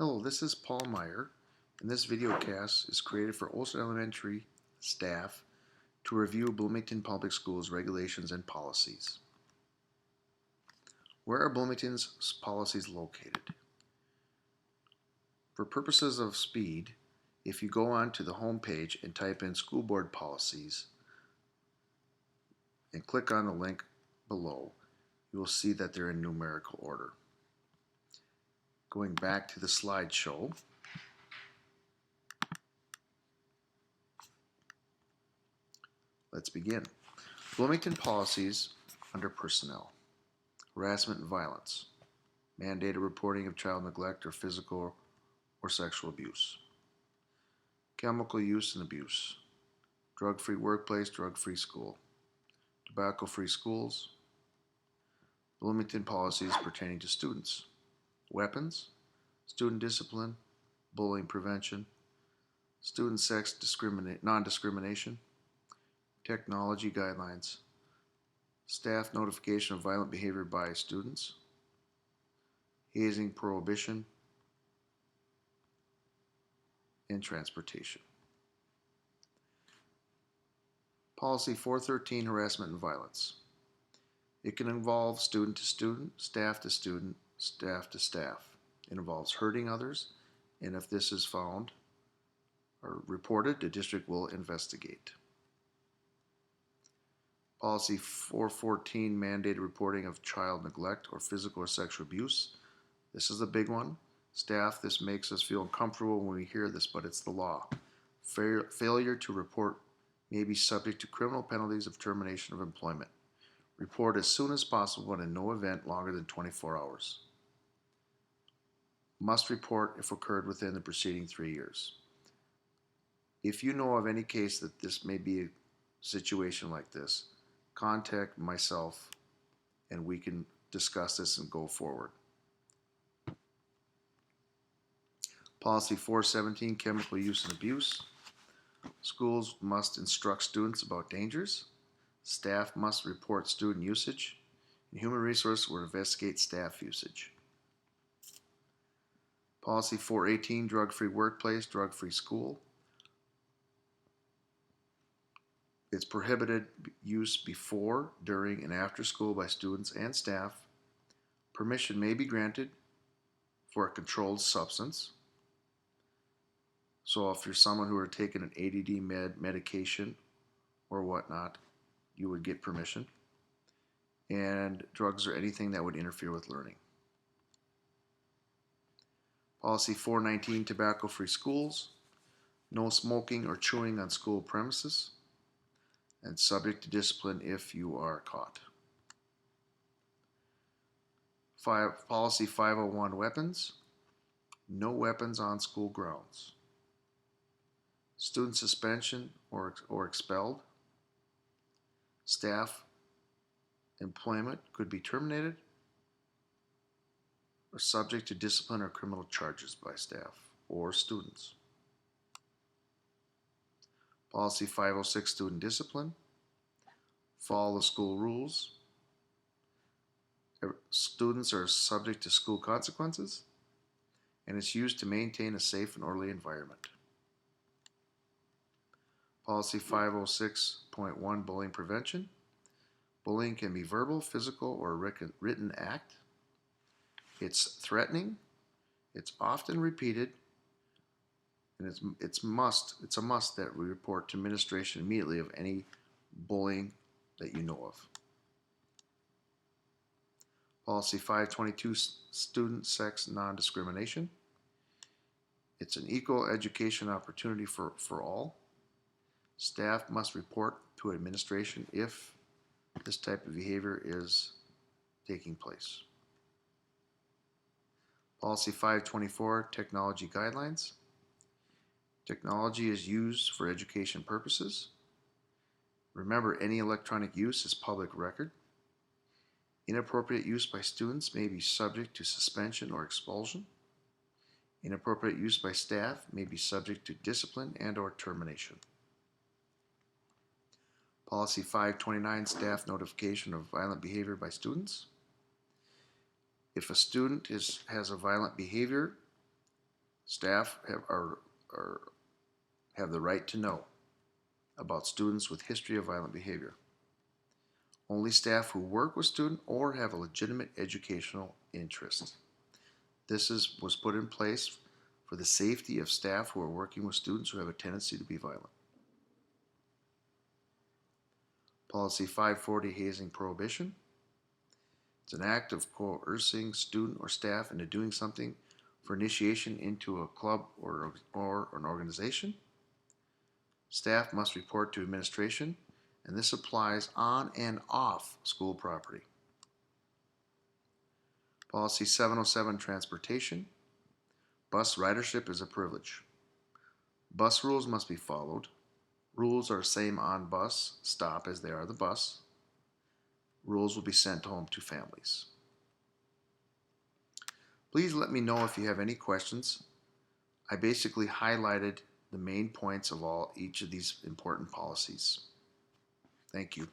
Hello, this is Paul Meyer, and this videocast is created for Olson Elementary staff to review Bloomington Public Schools regulations and policies. Where are Bloomington's policies located? For purposes of speed, if you go on to the home page and type in School Board Policies and click on the link below, you will see that they're in numerical order. Going back to the slideshow, let's begin. Bloomington policies under personnel. Harassment and violence. Mandated reporting of child neglect or physical or sexual abuse. Chemical use and abuse. Drug-free workplace, drug-free school. Tobacco-free schools. Bloomington policies pertaining to students. Weapons. Student discipline. Bullying prevention. Student sex non-discrimination. Technology guidelines. Staff notification of violent behavior by students. Hazing prohibition. And transportation. Policy 413, harassment and violence. It can involve student to student, staff to student, staff to staff. It involves hurting others, and if this is found or reported, the district will investigate. Policy 414, mandated reporting of child neglect or physical or sexual abuse. This is a big one. Staff, this makes us feel uncomfortable when we hear this, but it's the law. Failure to report may be subject to criminal penalties of termination of employment. Report as soon as possible and in no event longer than 24 hours. Must report if occurred within the preceding 3 years. If you know of any case that this may be a situation like this, contact myself and we can discuss this and go forward. Policy 417, chemical use and abuse. Schools must instruct students about dangers. Staff must report student usage. And human resources will investigate staff usage. Policy 418, drug-free workplace, drug-free school. It's prohibited use before, during, and after school by students and staff. Permission may be granted for a controlled substance. So if you're someone who are taking an ADD medication or whatnot, you would get permission. And drugs or anything that would interfere with learning. Policy 419, tobacco-free schools. No smoking or chewing on school premises. And subject to discipline if you are caught. Policy 501, weapons. No weapons on school grounds. Student suspension or expelled. Staff employment could be terminated or subject to discipline or criminal charges by staff or students. Policy 506, student discipline. Follow the school rules. Students are subject to school consequences, and it's used to maintain a safe and orderly environment. Policy 506.1, bullying prevention. Bullying can be verbal, physical, or written act. It's threatening. It's often repeated. And it's a must that we report to administration immediately of any bullying that you know of. Policy 522, student sex non-discrimination. It's an equal education opportunity for all. Staff must report to administration if this type of behavior is taking place. Policy 524, technology guidelines. Technology is used for education purposes. Remember, any electronic use is public record. Inappropriate use by students may be subject to suspension or expulsion. Inappropriate use by staff may be subject to discipline and/or termination. Policy 529, staff notification of violent behavior by students. If a student has a violent behavior, Staff have the right to know about students with history of violent behavior. Only staff who work with students or have a legitimate educational interest. Was put in place for the safety of staff who are working with students who have a tendency to be violent. Policy 540, hazing prohibition. It's an act of coercing student or staff into doing something for initiation into a club or an organization. Staff must report to administration, and this applies on and off school property. Policy 707, transportation. Bus ridership is a privilege. Bus rules must be followed. Rules are the same on bus stop as they are the bus. Rules will be sent home to families. Please let me know if you have any questions. I basically highlighted the main points of each of these important policies. Thank you.